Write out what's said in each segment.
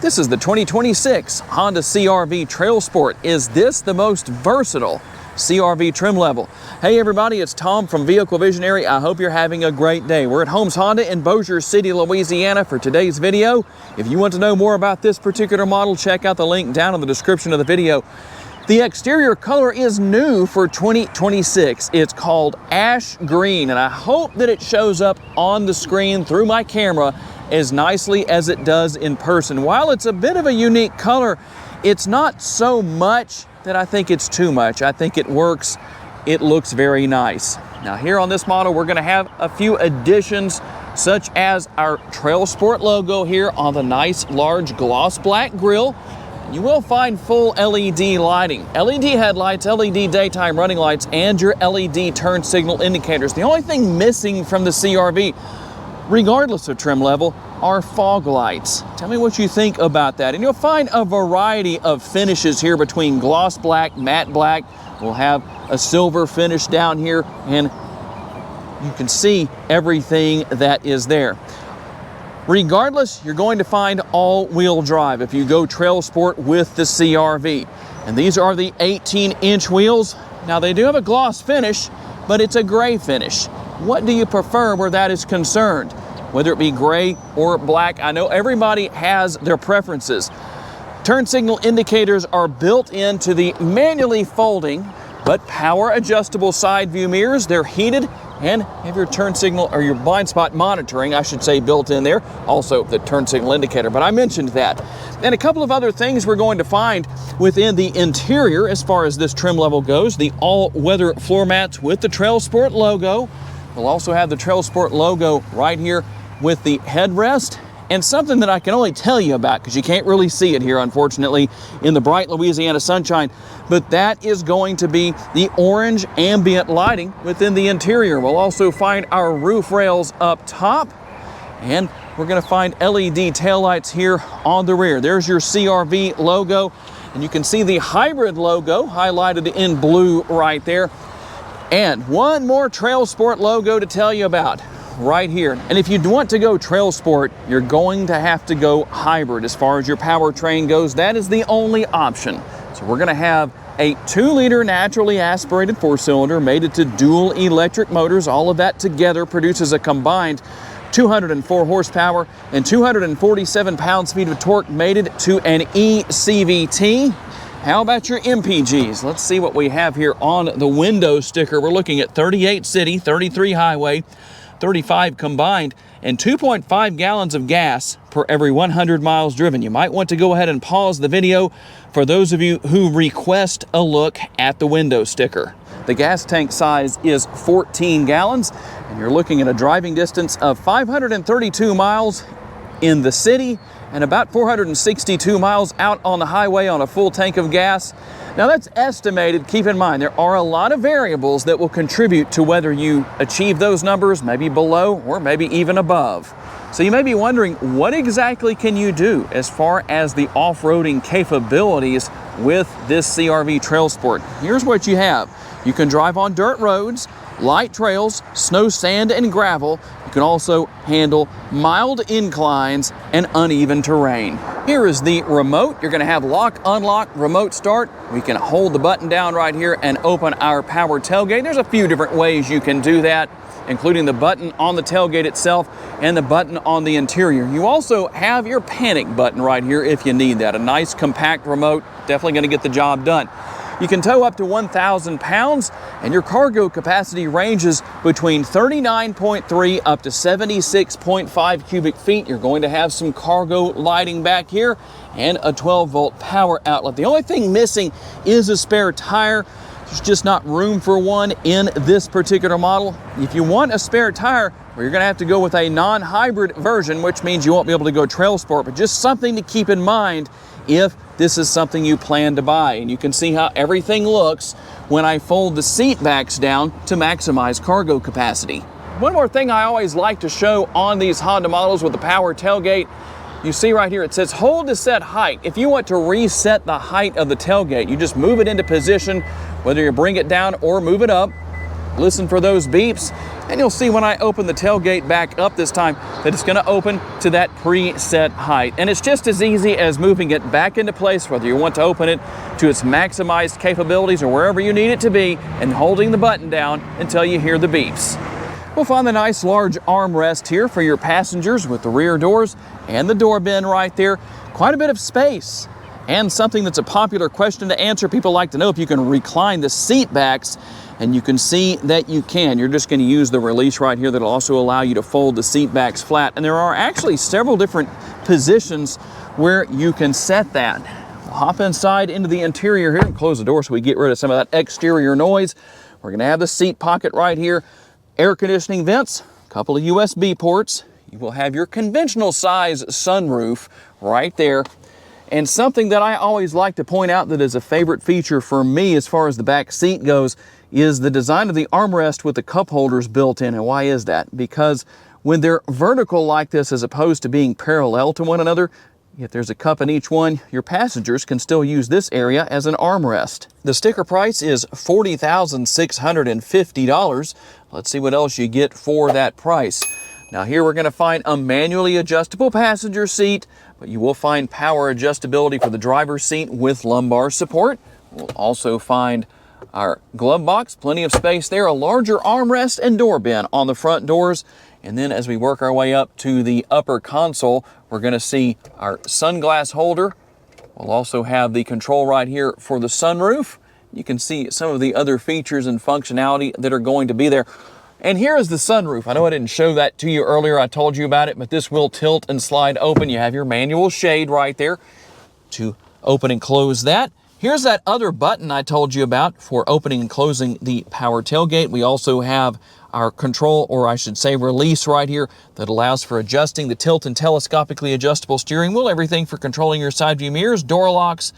This is the 2026 Honda CR-V TrailSport. Is this the most versatile CR-V trim level? Hey everybody, it's Tom from Vehicle Visionary. I hope you're having a great day. We're at Holmes Honda in Bossier City, Louisiana for today's video. If you want to know more about this particular model, check out the link down in the description of the video. The exterior color is new for 2026. It's called ash green, and I hope that it shows up on the screen through my camera as nicely as it does in person. While it's a bit of a unique color, it's not so much that I think it's too much. I think it works. It looks very nice. Now here on this model, we're gonna have a few additions, such as our TrailSport logo here on the nice large gloss black grille. You will find full LED lighting, LED headlights, LED daytime running lights, and your LED turn signal indicators. The only thing missing from the CR-V, regardless of trim level, are fog lights. Tell me what you think about that. And you'll find a variety of finishes here between gloss black, matte black. We'll have a silver finish down here, and you can see everything that is there. Regardless, you're going to find all-wheel drive if you go TrailSport with the CR-V. And these are the 18-inch wheels. Now they do have a gloss finish, but it's a gray finish. What do you prefer where that is concerned? Whether it be gray or black, I know everybody has their preferences. Turn signal indicators are built into the manually folding but power adjustable side view mirrors. They're heated and have your turn signal, or your blind spot monitoring, I should say, built in there. Also the turn signal indicator, but I mentioned that. And a couple of other things we're going to find within the interior as far as this trim level goes. The all-weather floor mats with the TrailSport logo. We'll also have the TrailSport logo right here with the headrest, and something that I can only tell you about because you can't really see it here, unfortunately, in the bright Louisiana sunshine, but that is going to be the orange ambient lighting within the interior. We'll also find our roof rails up top, and we're going to find LED taillights here on the rear. There's your CR-V logo, and you can see the hybrid logo highlighted in blue right there. And one more TrailSport logo to tell you about right here. And if you want to go TrailSport, you're going to have to go hybrid as far as your powertrain goes. That is the only option. So we're gonna have a 2-liter naturally aspirated 4-cylinder mated to dual electric motors. All of that together produces a combined 204 horsepower and 247 pound-feet of torque mated to an eCVT. How about your MPGs? Let's see what we have here on the window sticker. We're looking at 38 city, 33 highway, 35 combined, and 2.5 gallons of gas per every 100 miles driven. You might want to go ahead and pause the video for those of you who request a look at the window sticker. The gas tank size is 14 gallons, and you're looking at a driving distance of 532 miles in the city and about 462 miles out on the highway on a full tank of gas. Now that's estimated. Keep in mind, there are a lot of variables that will contribute to whether you achieve those numbers, maybe below or maybe even above. So you may be wondering, what exactly can you do as far as the off-roading capabilities with this CR-V TrailSport? Here's what you have. You can drive on dirt roads, light trails, snow, sand, and gravel. You can also handle mild inclines and uneven terrain. Here is the remote. You're going to have lock, unlock, remote start. We can hold the button down right here and open our power tailgate. There's a few different ways you can do that, including the button on the tailgate itself and the button on the interior. You also have your panic button right here if you need that. A nice compact remote, definitely going to get the job done. You can tow up to 1,000 pounds, and your cargo capacity ranges between 39.3 up to 76.5 cubic feet. You're going to have some cargo lighting back here and a 12-volt power outlet. The only thing missing is a spare tire. There's just not room for one in this particular model. If you want a spare tire, well, you're going to have to go with a non-hybrid version, which means you won't be able to go TrailSport, but just something to keep in mind if this is something you plan to buy. And you can see how everything looks when I fold the seat backs down to maximize cargo capacity. One more thing I always like to show on these Honda models with the power tailgate, you see right here it says hold to set height. If you want to reset the height of the tailgate, you just move it into position, whether you bring it down or move it up. Listen for those beeps. And you'll see when I open the tailgate back up this time that it's going to open to that preset height. And it's just as easy as moving it back into place, whether you want to open it to its maximized capabilities or wherever you need it to be, and holding the button down until you hear the beeps. We'll find the nice large armrest here for your passengers with the rear doors and the door bin right there. Quite a bit of space. And something that's a popular question to answer, people like to know if you can recline the seat backs, and you can see that you can. You're just going to use the release right here that'll also allow you to fold the seat backs flat. And there are actually several different positions where you can set that. We'll hop inside into the interior here and close the door so we get rid of some of that exterior noise. We're going to have the seat pocket right here, air conditioning vents, a couple of USB ports. You will have your conventional size sunroof right there. And something that I always like to point out that is a favorite feature for me as far as the back seat goes is the design of the armrest with the cup holders built in. And why is that? Because when they're vertical like this as opposed to being parallel to one another, if there's a cup in each one, your passengers can still use this area as an armrest. The sticker price is $40,650. Let's see what else you get for that price. Now here we're going to find a manually adjustable passenger seat, but you will find power adjustability for the driver's seat with lumbar support. We'll also find our glove box, plenty of space there, a larger armrest and door bin on the front doors. And then as we work our way up to the upper console, we're going to see our sunglass holder. We'll also have the control right here for the sunroof. You can see some of the other features and functionality that are going to be there. And here is the sunroof. I know I didn't show that to you earlier. I told you about it, but this will tilt and slide open. You have your manual shade right there to open and close that. Here's that other button I told you about for opening and closing the power tailgate. We also have our control, or I should say release right here, that allows for adjusting the tilt and telescopically adjustable steering wheel, everything for controlling your side view mirrors, door locks.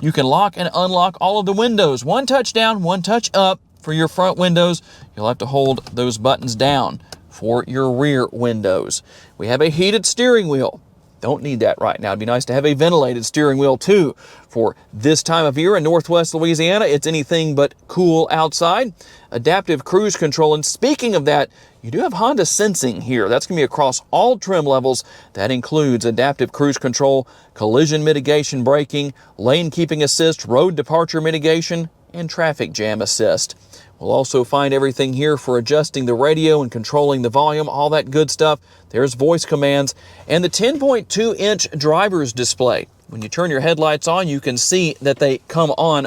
You can lock and unlock all of the windows. One touch down, one touch up for your front windows. You'll have to hold those buttons down for your rear windows. We have a heated steering wheel. Don't need that right now. It'd be nice to have a ventilated steering wheel too. For this time of year in Northwest Louisiana, it's anything but cool outside. Adaptive cruise control. And speaking of that, you do have Honda sensing here. That's going to be across all trim levels. That includes adaptive cruise control, collision mitigation braking, lane keeping assist, road departure mitigation, and traffic jam assist. We'll also find everything here for adjusting the radio and controlling the volume, all that good stuff. There's voice commands and the 10.2-inch driver's display. When you turn your headlights on, you can see that they come on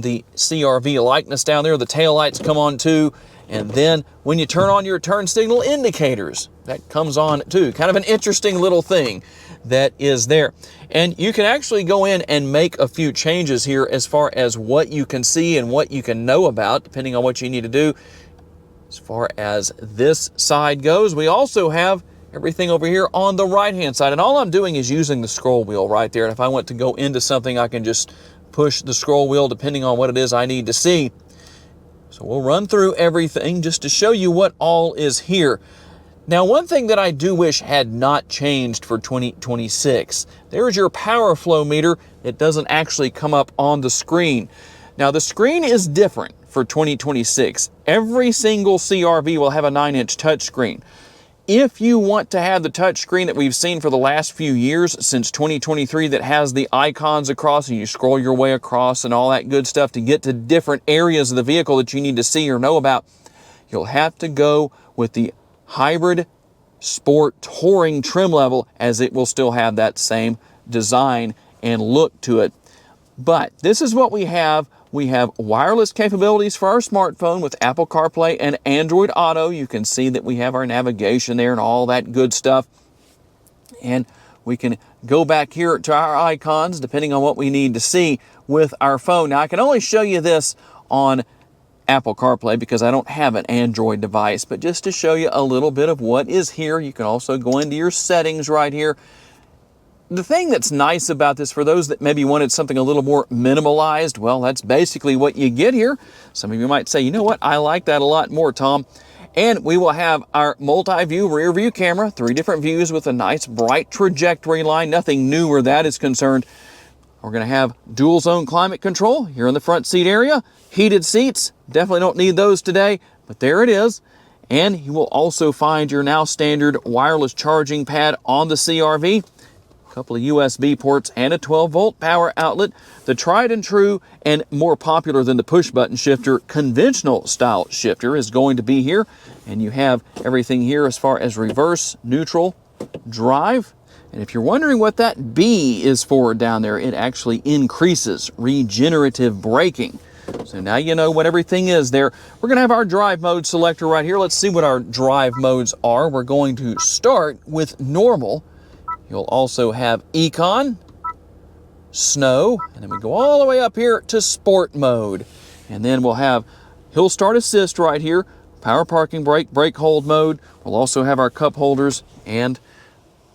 the CR-V likeness down there. The taillights come on too. And then when you turn on your turn signal indicators, that comes on too. Kind of an interesting little thing that is there. And you can actually go in and make a few changes here as far as what you can see and what you can know about, depending on what you need to do. As far as this side goes, we also have everything over here on the right-hand side. And all I'm doing is using the scroll wheel right there. And if I want to go into something, I can just push the scroll wheel depending on what it is I need to see. So we'll run through everything just to show you what all is here. Now, one thing that I do wish had not changed for 2026, there's your power flow meter. It doesn't actually come up on the screen. Now, the screen is different for 2026. Every single CR-V will have a 9-inch touchscreen. If you want to have the touchscreen that we've seen for the last few years, since 2023, that has the icons across and you scroll your way across and all that good stuff to get to different areas of the vehicle that you need to see or know about, you'll have to go with the hybrid sport touring trim level, as it will still have that same design and look to it. But this is what we have. We have wireless capabilities for our smartphone with Apple CarPlay and Android Auto. You can see that we have our navigation there and all that good stuff. And we can go back here to our icons depending on what we need to see with our phone. Now, I can only show you this on Apple CarPlay because I don't have an Android device, but just to show you a little bit of what is here, you can also go into your settings right here. The thing that's nice about this, for those that maybe wanted something a little more minimalized, well, that's basically what you get here. Some of you might say, you know what, I like that a lot more, Tom. And we will have our multi-view rear view camera, 3 different views with a nice bright trajectory line, nothing new where that is concerned. We're going to have dual zone climate control here in the front seat area. Heated seats, definitely don't need those today, but there it is. And you will also find your now standard wireless charging pad on the CR-V, a couple of USB ports, and a 12-volt power outlet. The tried and true and more popular than the push-button shifter conventional style shifter is going to be here. And you have everything here as far as reverse, neutral, drive. And if you're wondering what that B is for down there, it actually increases regenerative braking. So now you know what everything is there. We're going to have our drive mode selector right here. Let's see what our drive modes are. We're going to start with normal. You'll also have Econ, Snow, and then we go all the way up here to Sport mode. And then we'll have Hill Start Assist right here, Power Parking Brake, Brake Hold mode. We'll also have our cup holders and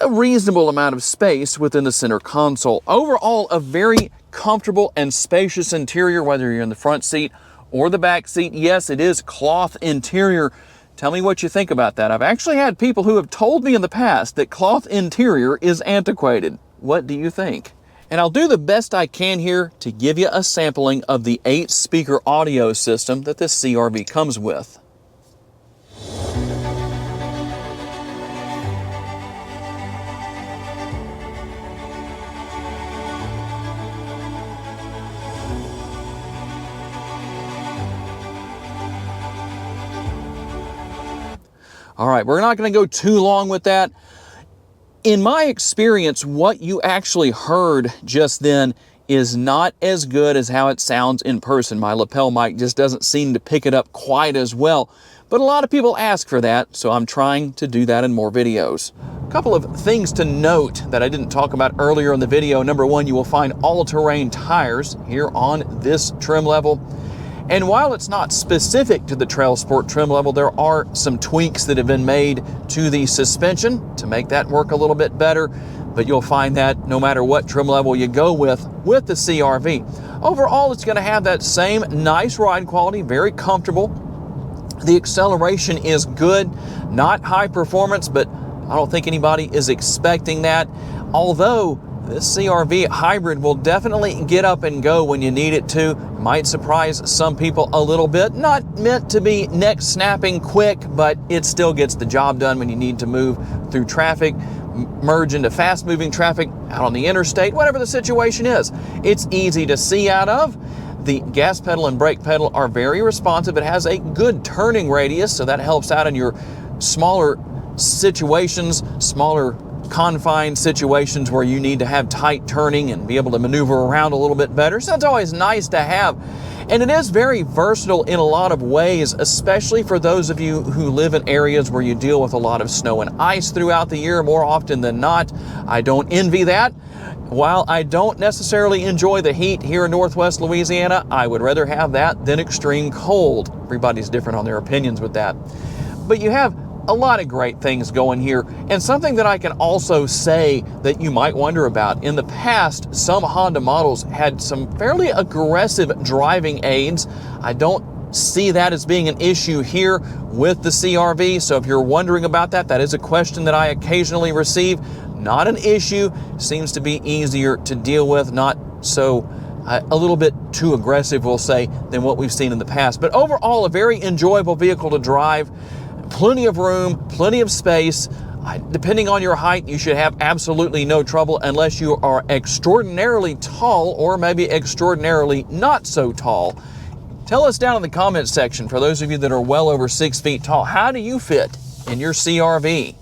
a reasonable amount of space within the center console. Overall, a very comfortable and spacious interior, whether you're in the front seat or the back seat. Yes, it is cloth interior. Tell me what you think about that. I've actually had people who have told me in the past that cloth interior is antiquated. What do you think? And I'll do the best I can here to give you a sampling of the 8-speaker audio system that this CR-V comes with. All right, we're not going to go too long with that. In my experience, what you actually heard just then is not as good as how it sounds in person. My lapel mic just doesn't seem to pick it up quite as well. But a lot of people ask for that, so I'm trying to do that in more videos. A couple of things to note that I didn't talk about earlier in the video. Number one, you will find all-terrain tires here on this trim level. And while it's not specific to the TrailSport trim level, there are some tweaks that have been made to the suspension to make that work a little bit better. But you'll find that no matter what trim level you go with the CR-V. Overall, it's going to have that same nice ride quality, very comfortable. The acceleration is good, not high performance, but I don't think anybody is expecting that. Although this CR-V hybrid will definitely get up and go when you need it to. Might surprise some people a little bit. Not meant to be neck snapping quick, but it still gets the job done when you need to move through traffic, merge into fast moving traffic, out on the interstate, whatever the situation is. It's easy to see out of. The gas pedal and brake pedal are very responsive. It has a good turning radius, so that helps out in your smaller situations, smaller confined situations where you need to have tight turning and be able to maneuver around a little bit better. So it's always nice to have. And it is very versatile in a lot of ways, especially for those of you who live in areas where you deal with a lot of snow and ice throughout the year more often than not. I don't envy that. While I don't necessarily enjoy the heat here in Northwest Louisiana, I would rather have that than extreme cold. Everybody's different on their opinions with that. But you have a lot of great things going here, and something that I can also say that you might wonder about. In the past, some Honda models had some fairly aggressive driving aids. I don't see that as being an issue here with the CR-V, so if you're wondering about that, that is a question that I occasionally receive. Not an issue, seems to be easier to deal with, not so a little bit too aggressive, we'll say, than what we've seen in the past. But overall, a very enjoyable vehicle to drive. Plenty of room, plenty of space. Depending on your height, you should have absolutely no trouble unless you are extraordinarily tall or maybe extraordinarily not so tall. Tell us down in the comments section, for those of you that are well over 6 feet tall, how do you fit in your CR-V?